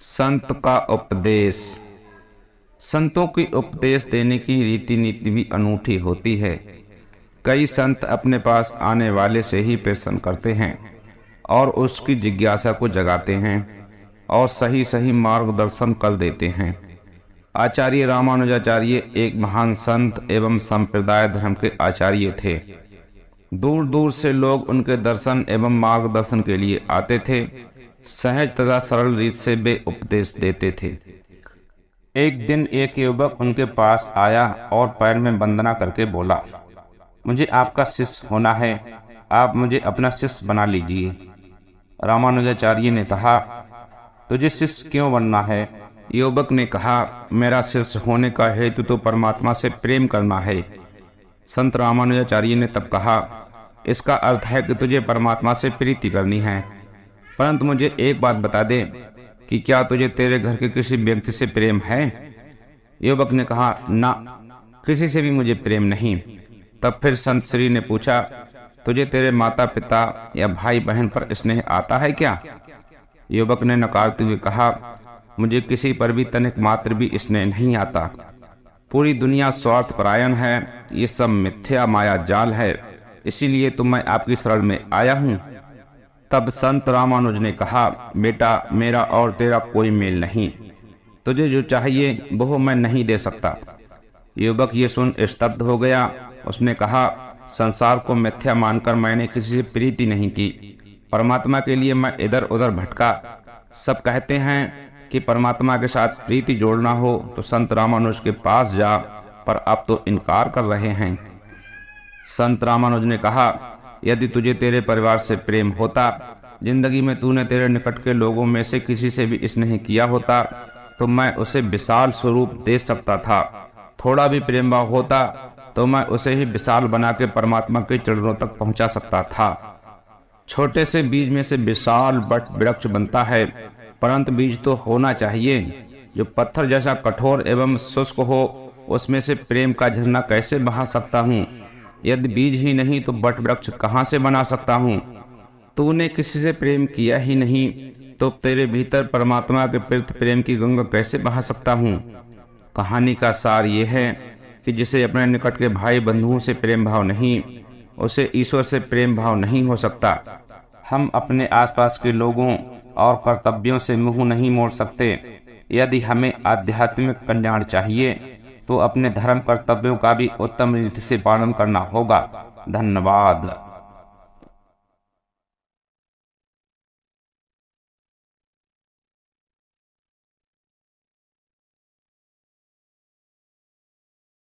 संत का उपदेश। संतों की उपदेश देने की रीति नीति भी अनूठी होती है। कई संत अपने पास आने वाले से ही प्रश्न करते हैं और उसकी जिज्ञासा को जगाते हैं और सही सही मार्गदर्शन कर देते हैं। आचार्य रामानुजाचार्य एक महान संत एवं संप्रदाय धर्म के आचार्य थे। दूर दूर से लोग उनके दर्शन एवं मार्गदर्शन के लिए आते थे। सहज तथा सरल रीत से वे उपदेश देते थे। एक दिन एक युवक उनके पास आया और पैर में वंदना करके बोला, मुझे आपका शिष्य होना है, आप मुझे अपना शिष्य बना लीजिए। रामानुजाचार्य ने कहा, तुझे शिष्य क्यों बनना है? युवक ने कहा, मेरा शिष्य होने का हेतु तो परमात्मा से प्रेम करना है। संत रामानुजाचार्य ने तब कहा, इसका अर्थ है कि तुझे परमात्मा से प्रीति करनी है, परंतु मुझे एक बात बता दे कि क्या तुझे तेरे घर के किसी व्यक्ति से प्रेम है? युवक ने कहा, ना, किसी से भी मुझे प्रेम नहीं। तब फिर संत श्री ने पूछा, तुझे तेरे माता पिता या भाई बहन पर स्नेह आता है क्या? युवक ने नकारते हुए कहा, मुझे किसी पर भी तनिक मात्र भी स्नेह नहीं आता। पूरी दुनिया स्वार्थ परायण है, ये सब मिथ्या माया जाल है, इसीलिए तो मैं आपकी शरण में आया हूँ। तब संत रामानुज ने कहा, बेटा, मेरा और तेरा कोई मेल नहीं, तुझे जो चाहिए वो मैं नहीं दे सकता। युवक ये सुन स्तब्ध हो गया। उसने कहा, संसार को मिथ्या मानकर मैंने किसी से प्रीति नहीं की, परमात्मा के लिए मैं इधर उधर भटका। सब कहते हैं कि परमात्मा के साथ प्रीति जोड़ना हो तो संत रामानुज के पास जा, पर अब तो इनकार कर रहे हैं। संत रामानुज ने कहा, यदि तुझे तेरे परिवार से प्रेम होता, जिंदगी में तूने तेरे निकट के लोगों में से किसी से भी स्नेह किया होता, तो मैं उसे विशाल स्वरूप दे सकता था। थोड़ा भी प्रेम भाव होता तो मैं उसे ही विशाल बना के परमात्मा के चरणों तक पहुंचा सकता था। छोटे से बीज में से विशाल वट वृक्ष बनता है, परंतु बीज तो होना चाहिए। जो पत्थर जैसा कठोर एवं शुष्क हो, उसमें से प्रेम का झरना कैसे बहा सकता हूँ? यदि बीज ही नहीं तो वट वृक्ष कहाँ से बना सकता हूँ? तूने किसी से प्रेम किया ही नहीं तो तेरे भीतर परमात्मा के प्रति प्रेम की गंगा कैसे बहा सकता हूँ? कहानी का सार ये है कि जिसे अपने निकट के भाई बंधुओं से प्रेम भाव नहीं, उसे ईश्वर से प्रेम भाव नहीं हो सकता। हम अपने आसपास के लोगों और कर्तव्यों से मुंह नहीं मोड़ सकते। यदि हमें आध्यात्मिक कल्याण चाहिए तो अपने धर्म कर्तव्यों का भी उत्तम रीति से पालन करना होगा। धन्यवाद।